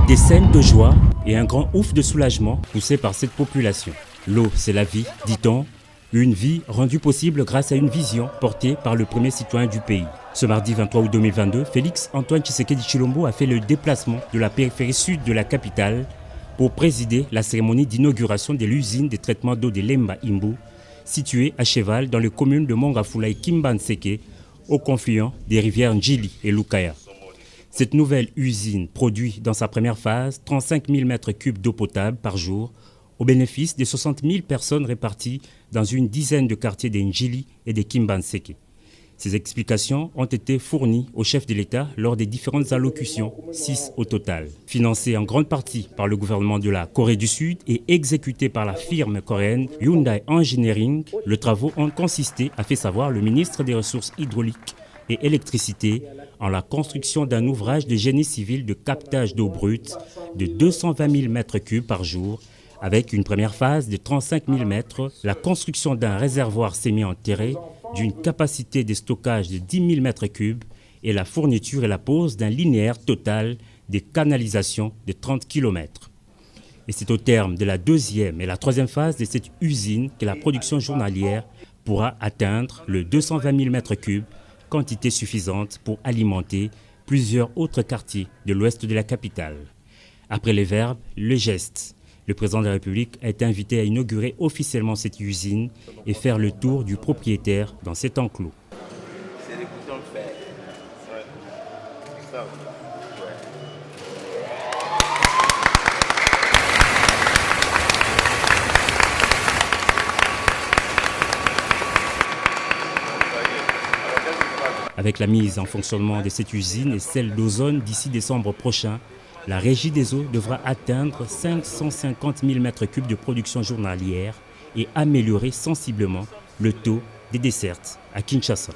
Des scènes de joie et un grand ouf de soulagement poussé par cette population. L'eau, c'est la vie, dit-on. Une vie rendue possible grâce à une vision portée par le premier citoyen du pays. Ce mardi 23 août 2022, Félix Antoine Tshisekedi Tshilombo a fait le déplacement de la périphérie sud de la capitale pour présider la cérémonie d'inauguration de l'usine de traitement d'eau de Lemba Imbu, située à cheval dans les communes de Mongafula et Kimbanseke, au confluent des rivières Njili et Lukaya. Cette nouvelle usine produit dans sa première phase 35 000 m3 d'eau potable par jour au bénéfice de 60 000 personnes réparties dans une dizaine de quartiers de Njili et de Kimbanseke. Ces explications ont été fournies au chef de l'État lors des différentes allocutions, 6 au total. Financées en grande partie par le gouvernement de la Corée du Sud et exécutées par la firme coréenne Hyundai Engineering, les travaux ont consisté, a fait savoir le ministre des Ressources hydrauliques et électricité, en la construction d'un ouvrage de génie civil de captage d'eau brute de 220 000 m3 par jour, avec une première phase de 35 000 mètres, la construction d'un réservoir semi-enterré d'une capacité de stockage de 10 000 m3 et la fourniture et la pose d'un linéaire total de canalisation de 30 km. Et c'est au terme de la deuxième et la troisième phase de cette usine que la production journalière pourra atteindre le 220 000 m3, quantité suffisante pour alimenter plusieurs autres quartiers de l'ouest de la capitale. Après les verbes, le geste. Le président de la République a été invité à inaugurer officiellement cette usine et faire le tour du propriétaire dans cet enclos. Avec la mise en fonctionnement de cette usine et celle d'Ozone d'ici décembre prochain, la Régie des eaux devra atteindre 550 000 m3 de production journalière et améliorer sensiblement le taux des dessertes à Kinshasa.